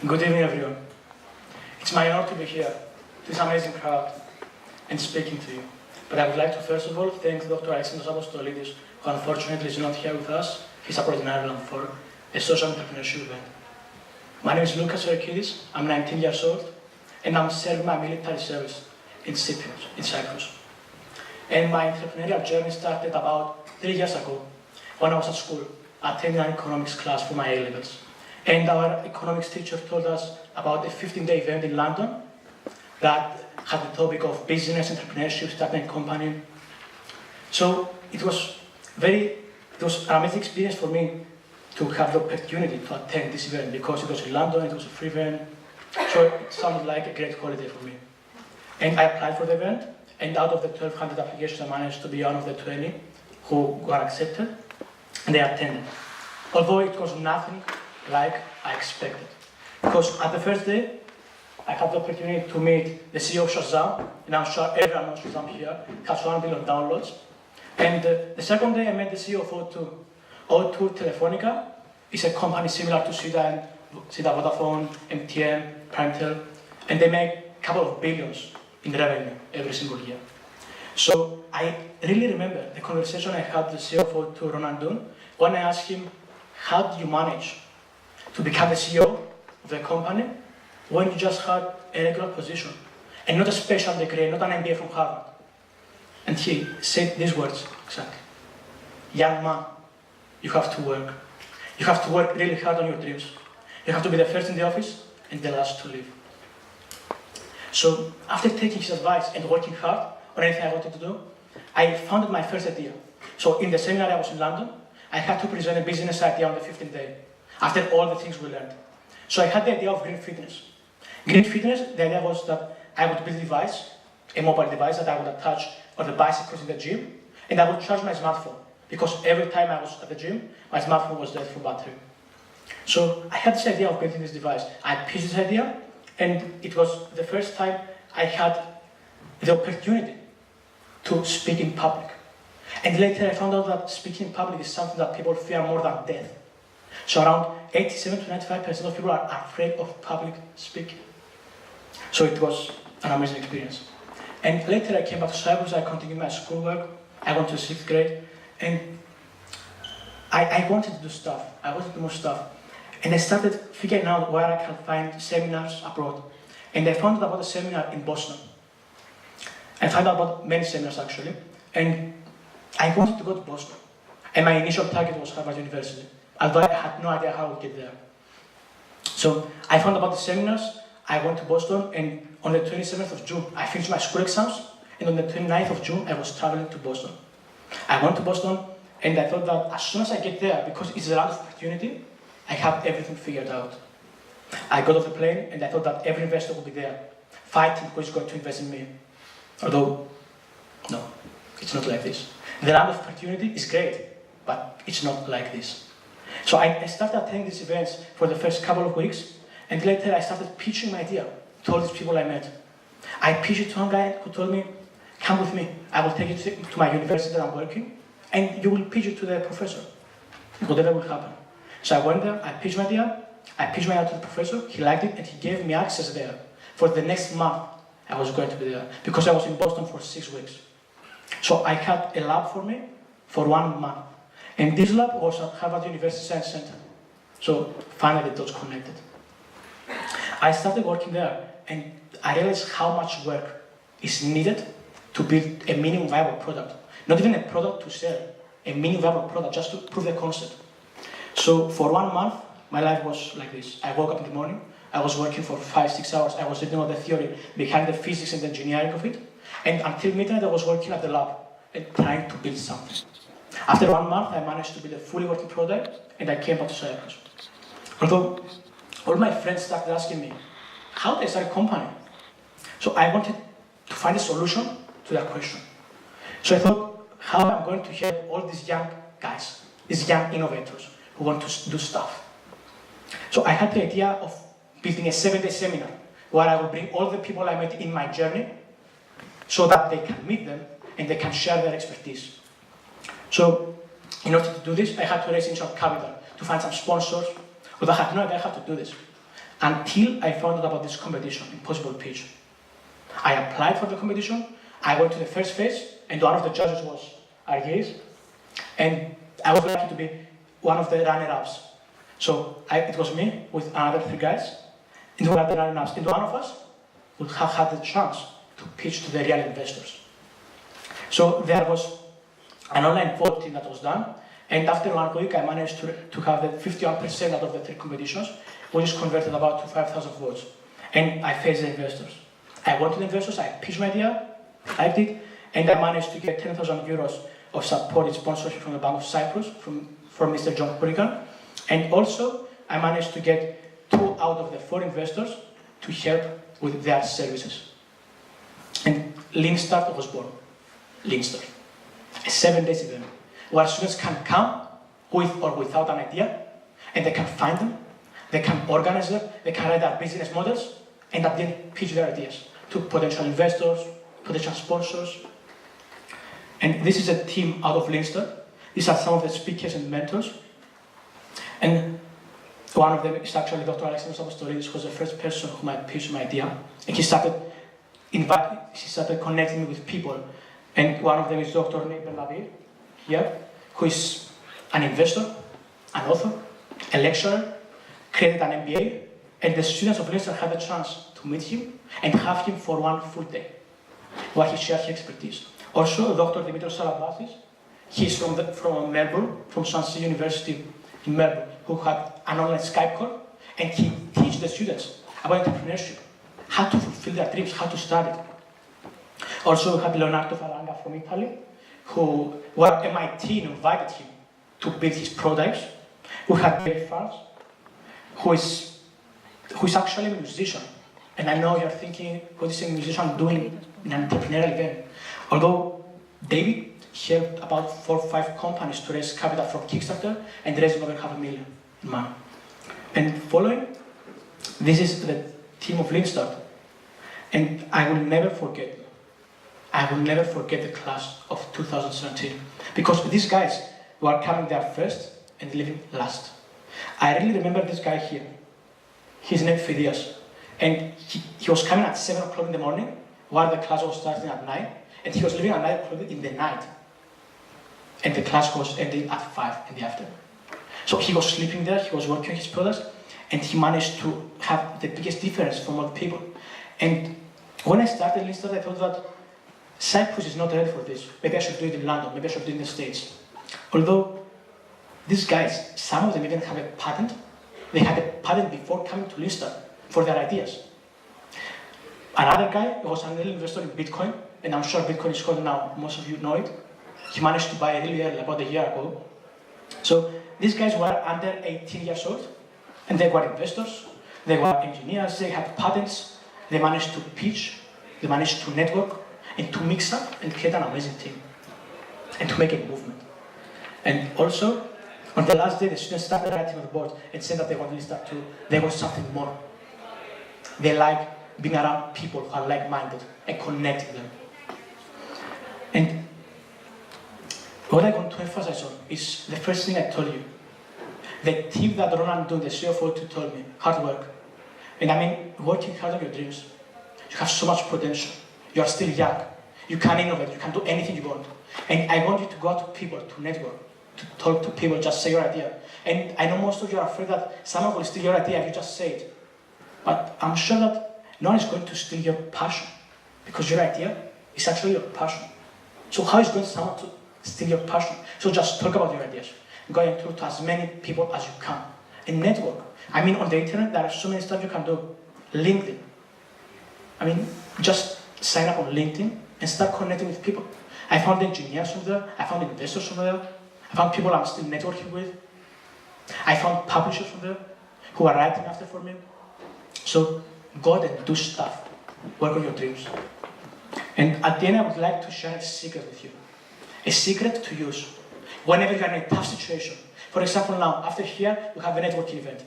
Good evening, everyone. It's my honor to be here, to this amazing crowd, and speaking to you. But I would like to first of all thank Dr. Alexandros Apostolidis, who unfortunately is not here with us. He's abroad in Ireland for a social entrepreneurship event. My name is Lucas Erekidis, I'm 19 years old, and I'm serving my military service in Cyprus, in Cyprus. And my entrepreneurial journey started about 3 years ago, when I was at school, attending an economics class for my A-levels. And our economics teacher told us about a 15-day event in London that had the topic of business, entrepreneurship, starting a company. So it was an amazing experience for me to have the opportunity to attend this event because it was in London, it was a free event. So it sounded like a great holiday for me. And I applied for the event, and out of the 1,200 applications, I managed to be one of the 20 who got accepted, and they attended. Although it was nothing like I expected. Because at the first day, I had the opportunity to meet the CEO of Shazam, and I'm sure everyone knows Shazam here. It has 1 billion downloads. And the second day, I met the CEO of O2. O2 Telefonica is a company similar to Sida Vodafone, MTN, Primetel, and they make a couple of billions in revenue every single year. So I really remember the conversation I had with the CEO of O2, Ronan Dunn, when I asked him, how do you manage to become the CEO of the company when you just had a regular position and not a special degree, not an MBA from Harvard? And he said these words exactly. Young man, you have to work. You have to work really hard on your dreams. You have to be the first in the office and the last to leave. So after taking his advice and working hard on anything I wanted to do, I founded my first idea. So in the seminar I was in London, I had to present a business idea on the 15th day, after all the things we learned. So I had the idea of Green Fitness. Green Fitness, the idea was that I would build a device, a mobile device that I would attach on the bicycles in the gym, and I would charge my smartphone, because every time I was at the gym, my smartphone was dead for battery. So I had this idea of building this device. I pitched this idea, and it was the first time I had the opportunity to speak in public. And later I found out that speaking in public is something that people fear more than death. So around 87 to 95% of people are afraid of public speaking. So it was an amazing experience. And later I came back to Cyprus, I continued my schoolwork, I went to 6th grade, and I wanted to do stuff, I wanted to do more stuff. And I started figuring out where I can find seminars abroad. And I found out about a seminar in Boston. I found out about many seminars actually, and I wanted to go to Boston. And my initial target was Harvard University, although I had no idea how I would get there. So I found about the seminars, I went to Boston, and on the 27th of June, I finished my school exams, and on the 29th of June, I was traveling to Boston. I went to Boston, and I thought that as soon as I get there, because it's a lot of opportunity, I have everything figured out. I got off the plane, and I thought that every investor would be there, fighting who is going to invest in me. Although, no, it's not like this. The land of opportunity is great, but it's not like this. So I started attending these events for the first couple of weeks, and later I started pitching my idea to all these people I met. I pitched it to one guy who told me, come with me, I will take you to my university that I'm working, and you will pitch it to the professor, whatever will happen. So I went there, I pitched my idea to the professor, he liked it, and he gave me access there. For the next month, I was going to be there, because I was in Boston for 6 weeks. So I had a lab for me for 1 month. And this lab was at Harvard University Science Center. So finally it was connected. I started working there, and I realized how much work is needed to build a minimum viable product. Not even a product to sell, a minimum viable product, just to prove the concept. So for 1 month, my life was like this. I woke up in the morning, I was working for 5-6 hours, I was reading all the theory behind the physics and the engineering of it, and until midnight I was working at the lab and trying to build something. After 1 month, I managed to build a fully working product, and I came back to Cyprus. Although all my friends started asking me, how do I start a company? So I wanted to find a solution to that question. So I thought, how am I going to help all these young guys, these young innovators who want to do stuff? So I had the idea of building a 7-day seminar where I would bring all the people I met in my journey so that they can meet them and they can share their expertise. So in order to do this, I had to raise initial capital to find some sponsors, but I had no idea how to do this. until I found out about this competition, Impossible Pitch. I applied for the competition, I went to the first phase, and one of the judges was Argyris, and I was lucky to be one of the runner-ups. So it was me with another 3 guys, and we were the runners, and one of us would have had the chance to pitch to the real investors. So there was an online voting that was done, and after 1 week I managed to have the 51% out of the 3 competitions, which is converted about to 5,000 votes. And I faced the investors. I went to the investors, I pitched my idea, I did, and I managed to get 10,000 euros of supported sponsorship from the Bank of Cyprus, from Mr. John Kurikan. And also, I managed to get 2 out of the 4 investors to help with their services. And Leanstart was born. Leanstart. A 7-day event where students can come with or without an idea, and they can find them, they can organize them, they can write their business models, and at the end pitch their ideas to potential investors, potential sponsors. And this is a team out of Leanstart. These are some of the speakers and mentors. And one of them is actually Dr. Alexandros Apostolidis, who was the first person whom I pitched my idea. And he started connecting me with people. And one of them is Dr. Nate Berlaville, here, who is an investor, an author, a lecturer, created an MBA, and the students of Leanstart had a chance to meet him and have him for 1 full day, where he shared his expertise. Also, Dr. Dimitrios Salavasis, he's from Melbourne, from Swansea University in Melbourne, who had an online Skype call, and he teaches the students about entrepreneurship, how to fulfill their dreams, how to start it. Also, we had Leonardo Falanga from Italy, where MIT invited him to build his prototypes. We had Dave Farns, who is actually a musician. And I know you're thinking, what is a musician doing in an entrepreneurial event? Although David helped about 4 or 5 companies to raise capital from Kickstarter and raising over $500,000 in money. And following, this is the team of Leanstart. And I will never forget the class of 2017. Because these guys were coming there first and leaving last. I really remember this guy here. His name is Phidias. And he was coming at 7 o'clock in the morning, while the class was starting at 9. And he was leaving at 9 o'clock in the night. And the class was ending at 5 in the afternoon. So he was sleeping there, he was working on his products, and he managed to have the biggest difference from all people. And when I started Leanstart, I thought that Cyprus is not ready for this. Maybe I should do it in London, maybe I should do it in the States. Although these guys, some of them even have a patent. They had a patent before coming to Leanstart for their ideas. Another guy was an early investor in Bitcoin, and I'm sure Bitcoin is called now, most of you know it. He managed to buy it really early, about a year ago. So these guys were under 18 years old, and they were investors, they were engineers, they had patents, they managed to pitch, they managed to network, and to mix up and create an amazing team, and to make a movement. And also, on the last day, the students started writing on the board and said that they want Leanstart to, they want something more. They like being around people who are like-minded and connecting them. And what I want to emphasize on is the first thing I told you. The tip that Ronan Dunn, the CEO of O2, told me, hard work. And I mean, working hard on your dreams. You have so much potential. You are still young. You can innovate. You can do anything you want. And I want you to go out to people, to network, to talk to people, just say your idea. And I know most of you are afraid that someone will steal your idea if you just say it. But I'm sure that no one is going to steal your passion, because your idea is actually your passion. So how is going someone to steal your passion? So just talk about your ideas. Go and talk to as many people as you can. And network. I mean, on the internet, there are so many stuff you can do. LinkedIn. I mean, just sign up on LinkedIn and start connecting with people. I found engineers from there. I found investors from there. I found people I'm still networking with. I found publishers from there who are writing after for me. So go out and do stuff. Work on your dreams. And at the end, I would like to share a secret with you. A secret to use whenever you're in a tough situation. For example, now, after here, we have a networking event.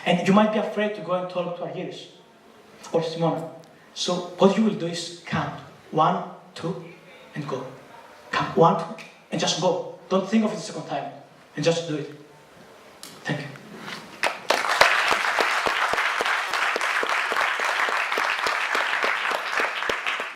And you might be afraid to go and talk to Argyris or Simona. So what you will do is count 1, 2, and go. Count 1, 2, and just go. Don't think of it a second time. And just do it. Thank you.